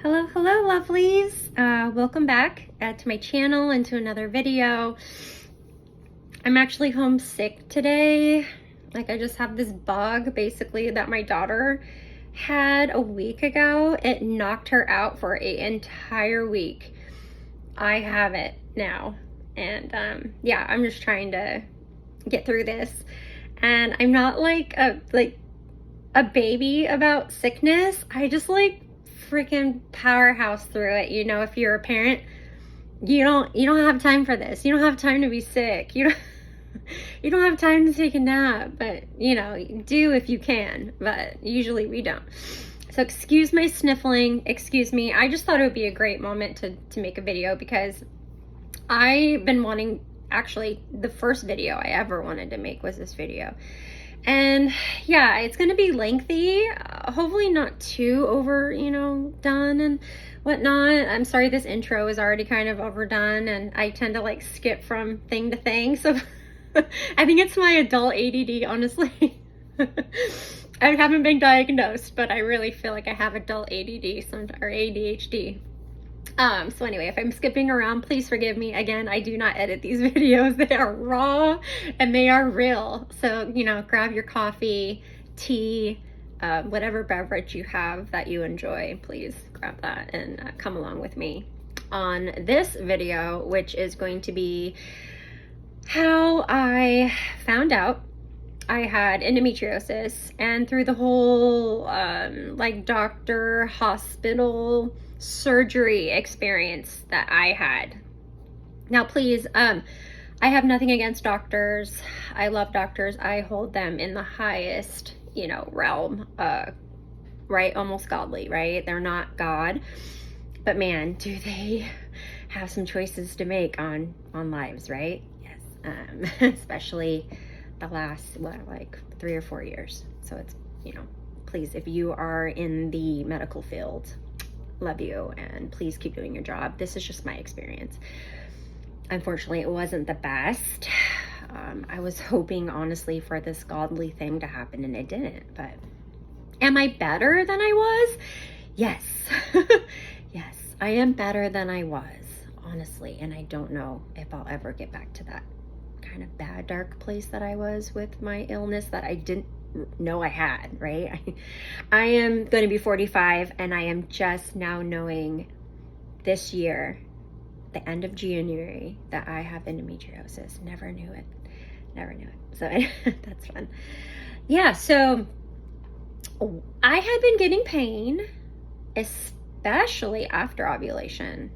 Hello, lovelies. Welcome back to my channel and to another video. I'm actually homesick today. Like, I just have this bug basically that my daughter had a week ago. It knocked her out for an entire week. I have it now. And yeah, I'm just trying to get through this. And I'm not like a baby about sickness. I just freaking powerhouse through it. You know, if you're a parent, you don't have time for this. You don't have time to be sick. You don't have time to take a nap, but you know, do if you can, but usually we don't. So excuse my sniffling, excuse me. I just thought it would be a great moment to make a video because I've been wanting, actually the first video I ever wanted to make was this video. And yeah, it's going to be lengthy, hopefully not too done and whatnot. I'm sorry this intro is already kind of overdone and I tend to skip from thing to thing. So I think it's my adult ADD, honestly. I haven't been diagnosed, but I really feel like I have adult ADD or ADHD. So anyway, if I'm skipping around, please forgive me. Again, I do not edit these videos. They are raw and they are real. So, grab your coffee, tea, whatever beverage you have that you enjoy, please grab that and come along with me on this video, which is going to be how I found out I had endometriosis, and through the whole doctor, hospital, surgery experience that I had. Now please, I have nothing against doctors. I love doctors. I hold them in the highest, realm, right? Almost godly, right? They're not God, but man, do they have some choices to make on lives, right? Yes. Especially the last 3 or 4 years. So it's, please, if you are in the medical field, love you, and please keep doing your job. This is just my experience. Unfortunately, it wasn't the best. I was hoping, honestly, for this godly thing to happen, and it didn't. But am I better than I was? Yes. Yes, I am better than I was, honestly. And I don't know if I'll ever get back to that kind of bad, dark place that I was with my illness that I didn't know I had, right? I am going to be 45 and I am just now knowing this year, the end of January, that I have endometriosis. Never knew it. So that's fun. Yeah, so I had been getting pain, especially after ovulation.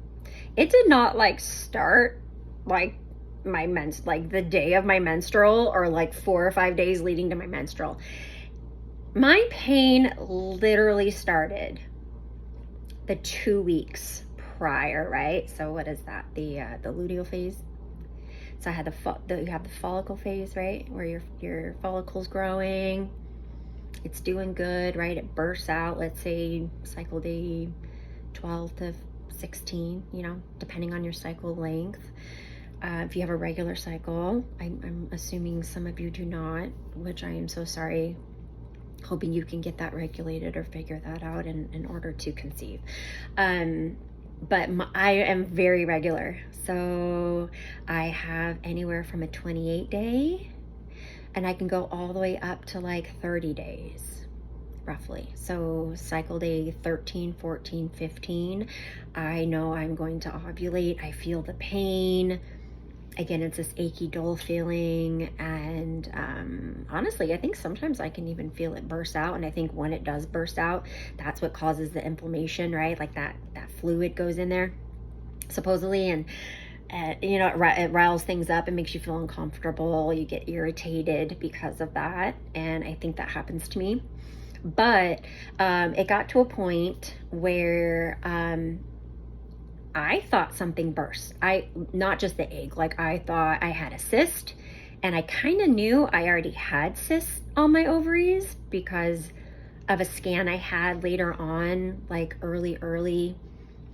It did not start the day of my menstrual or 4 or 5 days leading to my menstrual. My pain literally started the 2 weeks prior, right? So what is that? The luteal phase. So I had you have the follicle phase, right? Where your follicle's growing. It's doing good, right? It bursts out, let's say cycle day 12 to 16, depending on your cycle length. If you have a regular cycle, I'm assuming some of you do not, which I am so sorry. Hoping you can get that regulated or figure that out in order to conceive. But I am very regular. So I have anywhere from a 28-day, and I can go all the way up to 30 days, roughly. So cycle day 13, 14, 15, I know I'm going to ovulate. I feel the pain. Again, it's this achy, dull feeling, and honestly, I think sometimes I can even feel it burst out, and I think when it does burst out, that's what causes the inflammation, right? That fluid goes in there, supposedly, and it riles things up. It makes you feel uncomfortable. You get irritated because of that, and I think that happens to me. But it got to a point where I thought something burst. Not just the egg, I thought I had a cyst, and I kind of knew I already had cysts on my ovaries because of a scan I had later on, early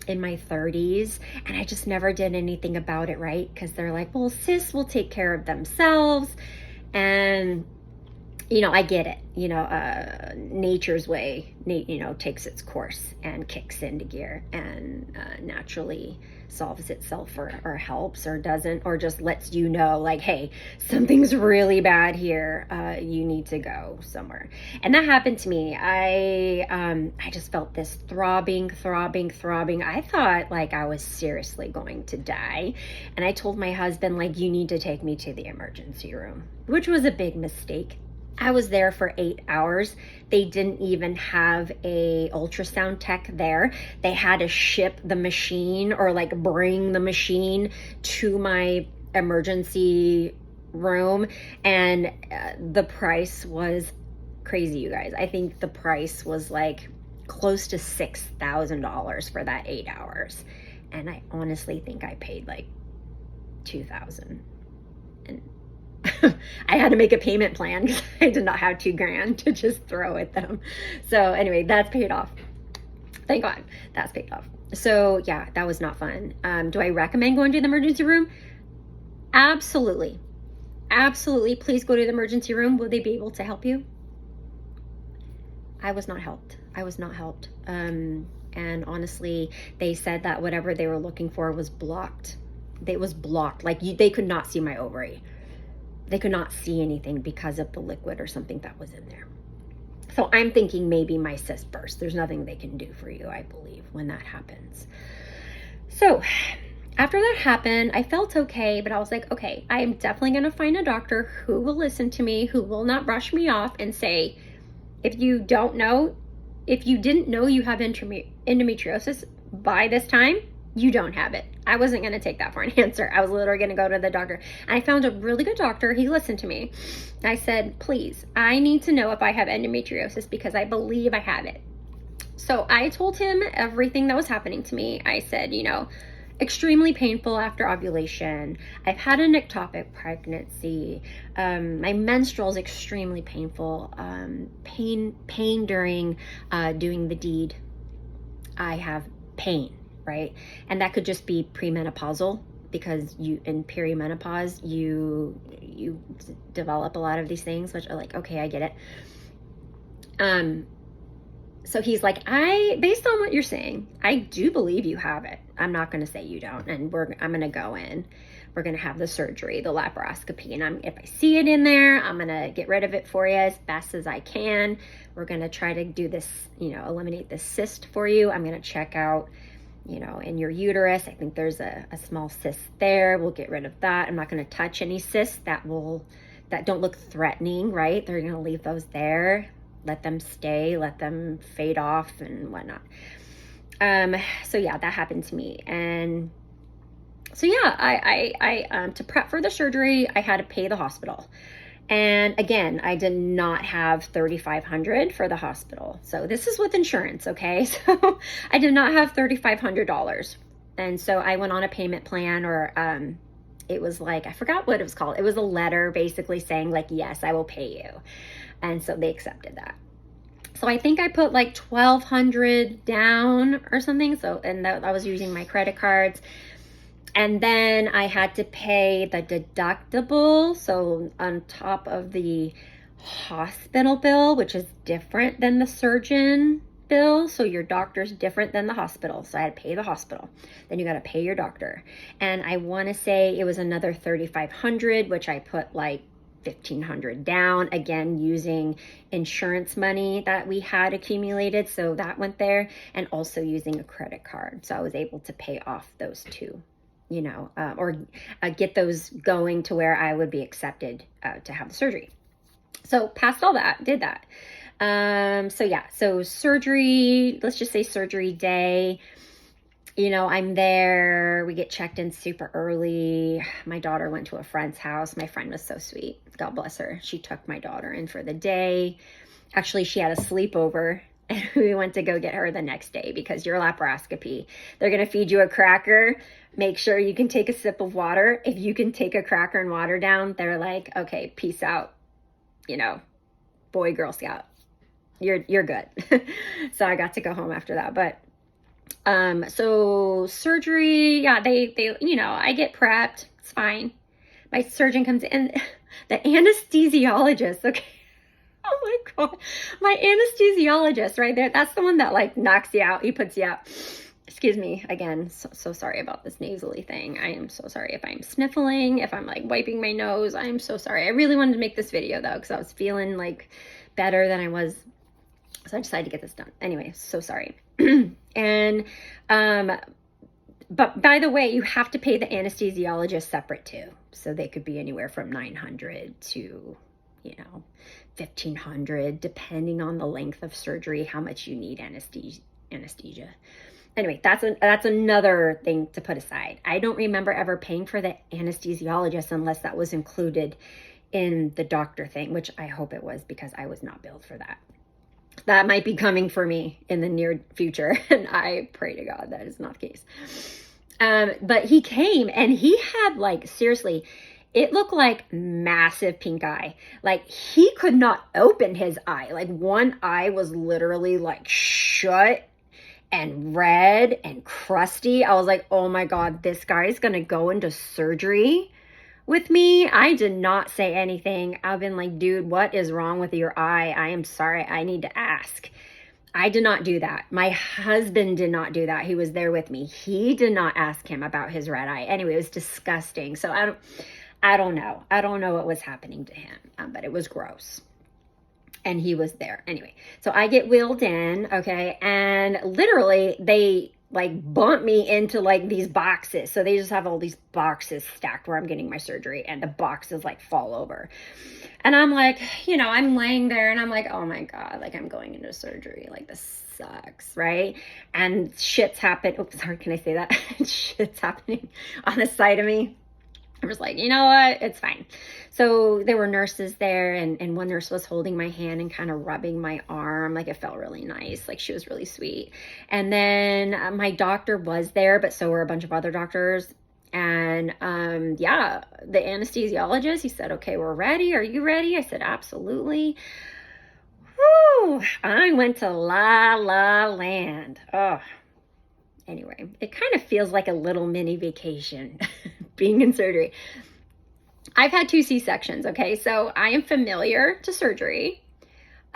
in my 30s, and I just never did anything about it, right? Because they're well, cysts will take care of themselves. And you know, I get it. You know, nature's way, you know, takes its course and kicks into gear and naturally solves itself or helps or doesn't, or just lets you know, like, hey, something's really bad here. You need to go somewhere. And that happened to me. I just felt this throbbing. I thought like I was seriously going to die. And I told my husband, like, you need to take me to the emergency room, which was a big mistake. I was there for 8 hours. They didn't even have a ultrasound tech there. They had to ship the machine or like bring the machine to my emergency room. And the price was crazy, you guys. I think the price was like close to $6,000 for that 8 hours. And I honestly think I paid like $2,000. And I had to make a payment plan because I did not have $2,000 to just throw at them. So anyway, that's paid off. Thank God that's paid off. So yeah, that was not fun. Do I recommend going to the emergency room? Absolutely. Absolutely. Please go to the emergency room. Will they be able to help you? I was not helped. And honestly, they said that whatever they were looking for was blocked. It was blocked. Like they could not see my ovary. They could not see anything because of the liquid or something that was in there. So I'm thinking maybe my cyst burst. There's nothing they can do for you, I believe, when that happens. So after that happened, I felt okay, but I was like, okay, I am definitely going to find a doctor who will listen to me, who will not brush me off and say, if you didn't know you have endometriosis by this time, you don't have it. I wasn't going to take that for an answer. I was literally going to go to the doctor. And I found a really good doctor. He listened to me. I said, please, I need to know if I have endometriosis because I believe I have it. So I told him everything that was happening to me. I said, you know, extremely painful after ovulation. I've had an ectopic pregnancy. My menstrual is extremely painful. Pain during doing the deed. I have pain. Right? And that could just be premenopausal because in perimenopause, you develop a lot of these things, which are like, okay, I get it. So he's like, based on what you're saying, I do believe you have it. I'm not going to say you don't. And I'm going to go in, we're going to have the surgery, the laparoscopy. And if I see it in there, I'm going to get rid of it for you as best as I can. We're going to try to do this, you know, eliminate the cyst for you. I'm going to check out, you know, in your uterus. I think there's a small cyst there. We'll get rid of that. I'm not going to touch any cysts that don't look threatening, right? They're going to leave those there. Let them stay, let them fade off and whatnot. So yeah, that happened to me. And so yeah, I to prep for the surgery, I had to pay the hospital. And again, I did not have $3,500 for the hospital. So this is with insurance, okay? So I did not have $3,500. And so I went on a payment plan, or it was like, I forgot what it was called. It was a letter basically saying like, yes, I will pay you. And so they accepted that. So I think I put like $1,200 down or something. So, and I was using my credit cards. And then I had to pay the deductible. So on top of the hospital bill, which is different than the surgeon bill. So your doctor's different than the hospital. So I had to pay the hospital. Then you got to pay your doctor. And I want to say it was another $3,500, which I put like $1,500 down, again, using insurance money that we had accumulated. So that went there, and also using a credit card. So I was able to pay off those two, you know, or get those going to where I would be accepted to have the surgery. So passed all that, did that. So yeah, so surgery, let's just say surgery day, you know, I'm there, we get checked in super early. My daughter went to a friend's house. My friend was so sweet. God bless her. She took my daughter in for the day. Actually, she had a sleepover, and we went to go get her the next day because your laparoscopy, they're going to feed you a cracker. Make sure you can take a sip of water. If you can take a cracker and water down, they're like, okay, peace out, you know, boy, Girl Scout, you're good. So I got to go home after that. But so surgery, yeah, they, you know, I get prepped. It's fine. My surgeon comes in, the anesthesiologist, okay. Oh my God. My anesthesiologist right there. That's the one that like knocks you out. He puts you out. Excuse me again. So sorry about this nasally thing. I am so sorry if I'm sniffling, if I'm like wiping my nose. I am so sorry. I really wanted to make this video though, because I was feeling like better than I was. So I decided to get this done. Anyway, so sorry. And, but by the way, you have to pay the anesthesiologist separate too. So they could be anywhere from $900 to, you know, $1,500, depending on the length of surgery, how much you need anesthesia. Anyway, that's another thing to put aside. I don't remember ever paying for the anesthesiologist unless that was included in the doctor thing, which I hope it was, because I was not billed for that. That might be coming for me in the near future, and I pray to God that is not the case. But he came and he had like, seriously, it looked like massive pink eye. Like he could not open his eye. Like one eye was literally like shut and red and crusty. I was like, oh my God, this guy is going to go into surgery with me. I did not say anything. I've been like, dude, what is wrong with your eye? I am sorry. I need to ask. I did not do that. My husband did not do that. He was there with me. He did not ask him about his red eye. Anyway, it was disgusting. So I don't know. I don't know what was happening to him, but it was gross. And he was there. Anyway, so I get wheeled in, okay, and literally they like bump me into like these boxes. So they just have all these boxes stacked where I'm getting my surgery, and the boxes like fall over. And I'm like, you know, I'm laying there and I'm like, oh my God, like I'm going into surgery. Like this sucks, right? And shit's happened. Oops, sorry, can I say that? Shit's happening on the side of me. I was like, you know what? It's fine. So there were nurses there, and one nurse was holding my hand and kind of rubbing my arm. Like it felt really nice. Like she was really sweet. And then my doctor was there, but so were a bunch of other doctors. And yeah, the anesthesiologist, he said, okay, we're ready. Are you ready? I said, absolutely. Whew, I went to La La Land. Oh, anyway, it kind of feels like a little mini vacation being in surgery. I've had 2 C-sections, okay? So I am familiar to surgery.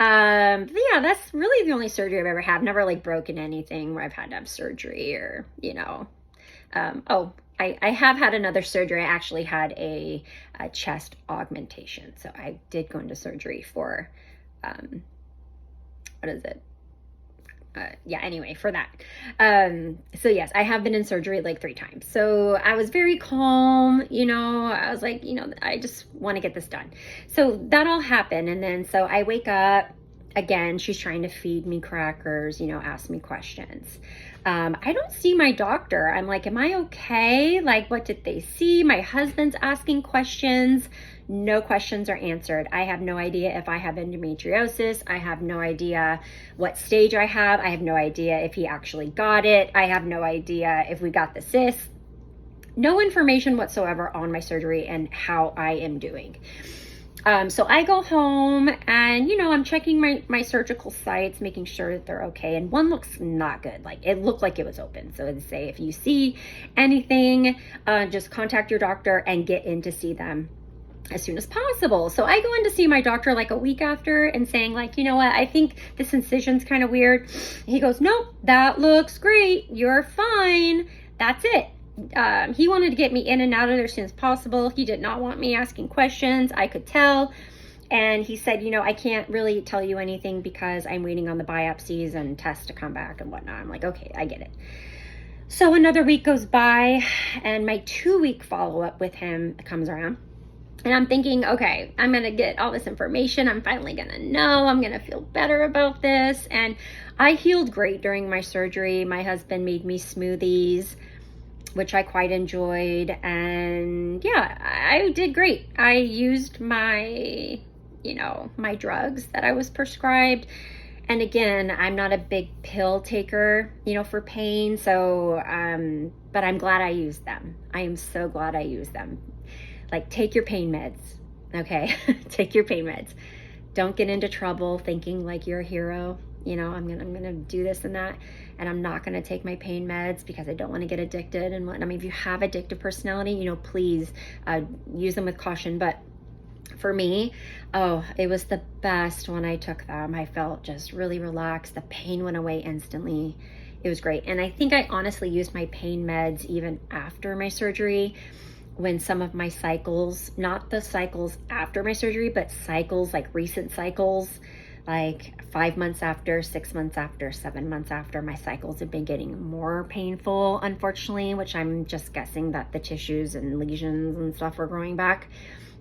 Yeah, that's really the only surgery I've ever had. I've never like broken anything where I've had to have surgery or, you know. I have had another surgery. I actually had a chest augmentation. So I did go into surgery for, what is it? Yeah, anyway, for that. So yes, I have been in surgery like 3 times. So I was very calm, you know, I was like, you know, I just want to get this done. So that all happened. And then, so I wake up again, she's trying to feed me crackers, you know, ask me questions. I don't see my doctor. I'm like, am I okay? Like, what did they see? My husband's asking questions. No questions are answered. I have no idea if I have endometriosis. I have no idea what stage I have. I have no idea if he actually got it. I have no idea if we got the cyst. No information whatsoever on my surgery and how I am doing. So I go home and, you know, I'm checking my surgical sites, making sure that they're okay. And one looks not good. Like it looked like it was open. So it'd say, if you see anything, just contact your doctor and get in to see them as soon as possible. So I go in to see my doctor like a week after and saying like, you know what, I think this incision's kind of weird. He goes, nope, that looks great. You're fine. That's it. He wanted to get me in and out of there as soon as possible. He did not want me asking questions. I could tell. And he said, you know, I can't really tell you anything because I'm waiting on the biopsies and tests to come back and whatnot. I'm like, okay, I get it. So another week goes by and my 2-week follow-up with him comes around. And I'm thinking, okay, I'm going to get all this information. I'm finally going to know. I'm going to feel better about this. And I healed great during my surgery. My husband made me smoothies, which I quite enjoyed. And yeah, I did great. I used my, you know, my drugs that I was prescribed. And again, I'm not a big pill taker, you know, for pain. So, but I'm glad I used them. I am so glad I used them. Like, take your pain meds, okay? Take your pain meds. Don't get into trouble thinking like you're a hero. You know, I'm gonna do this and that, and I'm not gonna take my pain meds because I don't want to get addicted and what. I mean, if you have addictive personality, you know, please use them with caution. But for me, oh, it was the best when I took them. I felt just really relaxed. The pain went away instantly. It was great. And I think I honestly used my pain meds even after my surgery, when some of my cycles, not the cycles after my surgery, but cycles, like recent cycles, like 5 months after, 6 months after, 7 months after, my cycles have been getting more painful, unfortunately, which I'm just guessing that the tissues and lesions and stuff are growing back,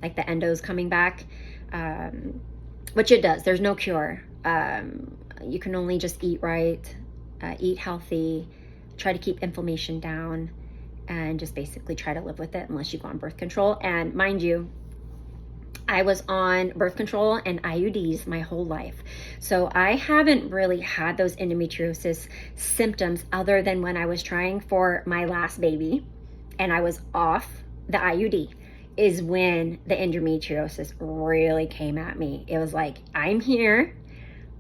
like the endo's coming back, which it does. There's no cure. You can only just eat right, eat healthy, try to keep inflammation down, and just basically try to live with it unless you go on birth control. And mind you, I was on birth control and IUDs my whole life. So I haven't really had those endometriosis symptoms other than when I was trying for my last baby and I was off the IUD, is when the endometriosis really came at me. It was like, I'm here.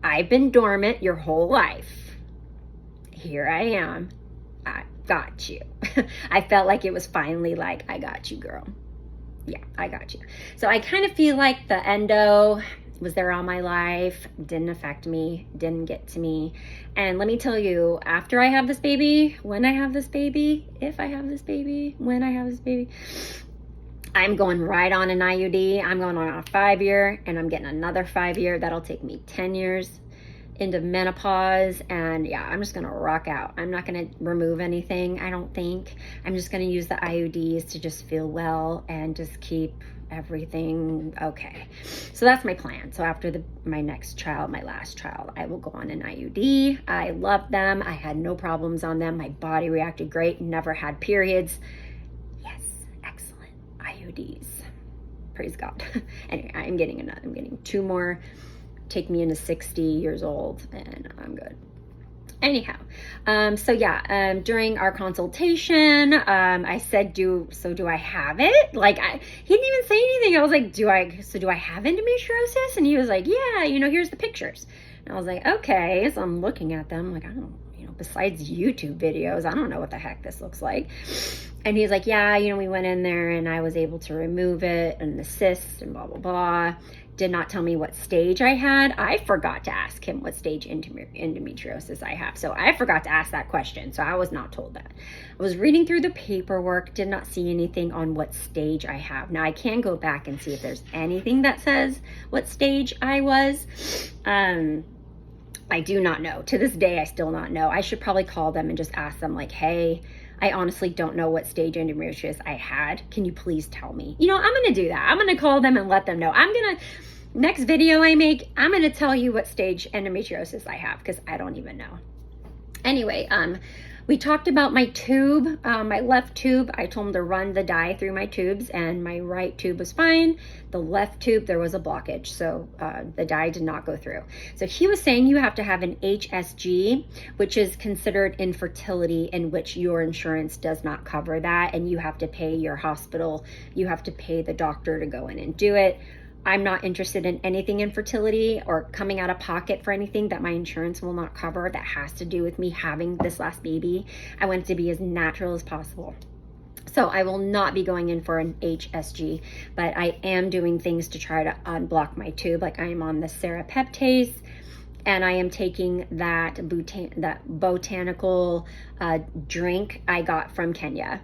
I've been dormant your whole life. Here I am. I got you. I felt like it was finally like, I got you, girl. Yeah, I got you. So I kind of feel like the endo was there all my life, didn't affect me, didn't get to me. And let me tell you, after I have this baby, when I have this baby, if I have this baby, when I have this baby, I'm going right on an IUD. I'm going on a 5-year, and I'm getting another 5-year. That'll take me 10 years into menopause. And yeah, I'm just gonna rock out. I'm not gonna remove anything, I don't think. I'm just gonna use the IUDs to just feel well and just keep everything okay. So that's my plan. So after my next child, my last child, I will go on an IUD. I love them. I had no problems on them. My body reacted great, never had periods. Yes, excellent. IUDs. Praise God. Anyway, I'm getting 2 more. Take me into 60 years old and I'm good. Anyhow, so yeah, during our consultation, I said, do I have it? Like, he didn't even say anything. I was like, do I have endometriosis? And he was like, yeah, here's the pictures. And I was like, okay. So I'm looking at them like, I don't, besides YouTube videos, I don't know what the heck this looks like. And he's like, yeah, we went in there and I was able to remove it and the cyst and blah, blah, blah. Did not tell me what stage I had. I forgot to ask him what stage endometriosis I have. So I forgot to ask that question. So I was not told that. I was reading through the paperwork, did not see anything on what stage I have. Now I can go back and see if there's anything that says what stage I was. I do not know. To this day, I still not know. I should probably call them and just ask them like, hey, I honestly don't know what stage endometriosis I had. Can you please tell me? I'm going to do that. I'm going to call them and let them know. Next video I make, I'm going to tell you what stage endometriosis I have because I don't even know. Anyway, we talked about my tube, my left tube. I told him to run the dye through my tubes and my right tube was fine. The left tube, there was a blockage. So the dye did not go through. So he was saying you have to have an HSG, which is considered infertility, in which your insurance does not cover that. And you have to pay your hospital, you have to pay the doctor to go in and do it. I'm not interested in anything infertility or coming out of pocket for anything that my insurance will not cover that has to do with me having this last baby. I want it to be as natural as possible. So I will not be going in for an HSG, but I am doing things to try to unblock my tube. Like I am on the serapeptase and I am taking that botanical drink I got from Kenya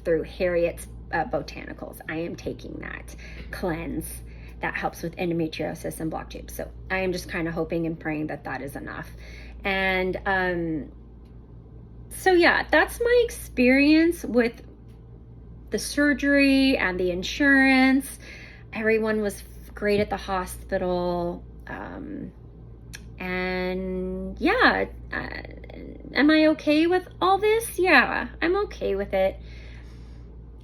through Harriet's botanicals. I am taking that cleanse that helps with endometriosis and blocked tubes. So I am just kind of hoping and praying that that is enough. And so yeah, that's my experience with the surgery and the insurance. Everyone was great at the hospital. And yeah, am I okay with all this? Yeah, I'm okay with it.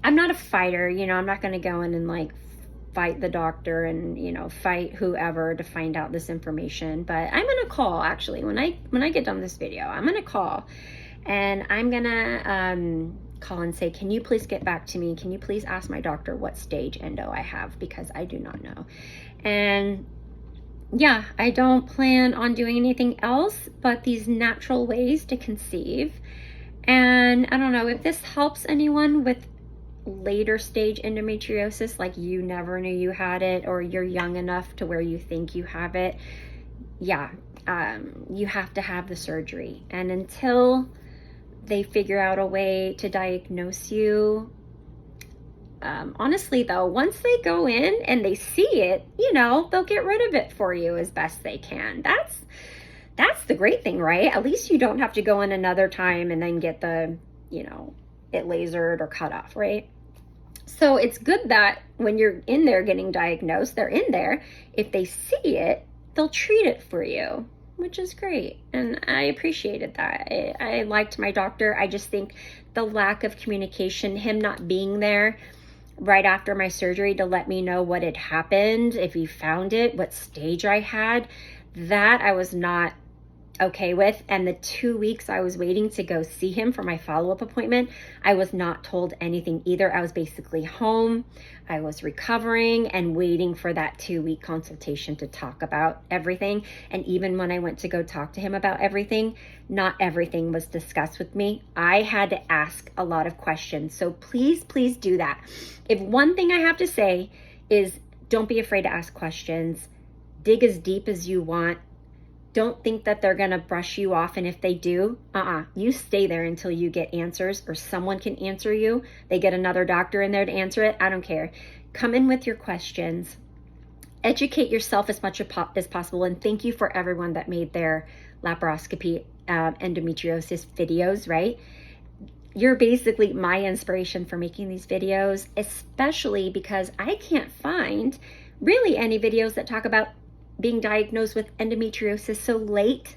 I'm not a fighter, I'm not going to go in and like fight the doctor and, fight whoever to find out this information. But I'm going to call, actually, when I get done this video, I'm going to call and I'm going to call and say, can you please get back to me? Can you please ask my doctor what stage endo I have? Because I do not know. And yeah, I don't plan on doing anything else but these natural ways to conceive. And I don't know if this helps anyone with later stage endometriosis, like you never knew you had it, or you're young enough to where you think you have it, yeah, you have to have the surgery. And until they figure out a way to diagnose you, honestly though, once they go in and they see it, you know, they'll get rid of it for you as best they can. That's the great thing, right? At least you don't have to go in another time and then get the, you know, it lasered or cut off, right? So it's good that when you're in there getting diagnosed, they're in there. If they see it, they'll treat it for you, which is great. And I appreciated that. I liked my doctor. I just think the lack of communication, him not being there right after my surgery to let me know what had happened, if he found it, what stage I had, that I was not okay with. And the 2 weeks I was waiting to go see him for my follow-up appointment, I was not told anything either. I was basically home. I was recovering and waiting for that 2-week consultation to talk about everything. And even when I went to go talk to him about everything, not everything was discussed with me. I had to ask a lot of questions. So please, please do that. If one thing I have to say is, don't be afraid to ask questions. Dig as deep as you want. Don't think that they're gonna brush you off, and if they do, you stay there until you get answers, or someone can answer you. They get another doctor in there to answer it. I don't care. Come in with your questions. Educate yourself as much as possible, and thank you for everyone that made their laparoscopy endometriosis videos, right? You're basically my inspiration for making these videos, especially because I can't find really any videos that talk about being diagnosed with endometriosis so late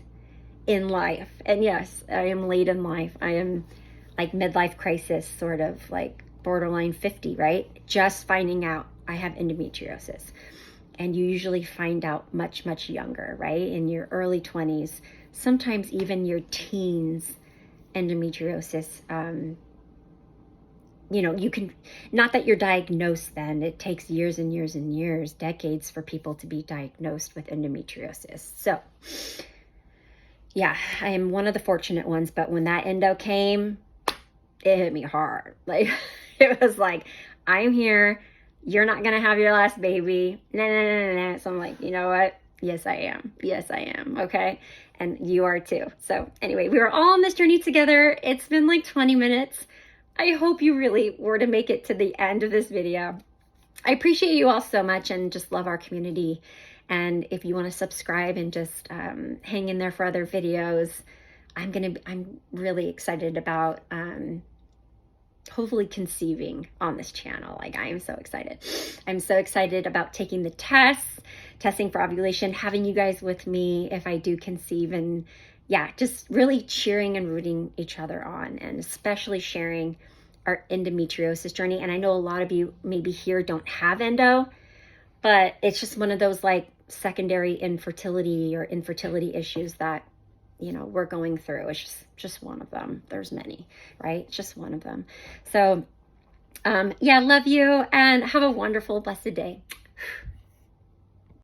in life. And yes, I am late in life. I am like midlife crisis, sort of like borderline 50, right? Just finding out I have endometriosis. And you usually find out much, much younger, right? In your early 20s, sometimes even your teens, endometriosis. You know, you can, not that you're diagnosed then, it takes years and years and years, decades for people to be diagnosed with endometriosis. So yeah, I am one of the fortunate ones, but when that endo came, it hit me hard. Like, it was like, I'm here, you're not gonna have your last baby. No. So I'm like, you know what? Yes, I am. Yes, I am. Okay. And you are too. So anyway, we were all on this journey together. It's been like 20 minutes. I hope you really were to make it to the end of this video. I appreciate you all so much and just love our community. And if you want to subscribe and just hang in there for other videos, I'm really excited about hopefully conceiving on this channel. Like, I am so excited. I'm so excited about taking the tests, testing for ovulation, having you guys with me if I do conceive, and yeah, just really cheering and rooting each other on, and especially sharing our endometriosis journey. And I know a lot of you maybe here don't have endo, but it's just one of those like secondary infertility or infertility issues that, you know, we're going through. It's just one of them. There's many, right? Just one of them. So yeah, love you and have a wonderful, blessed day.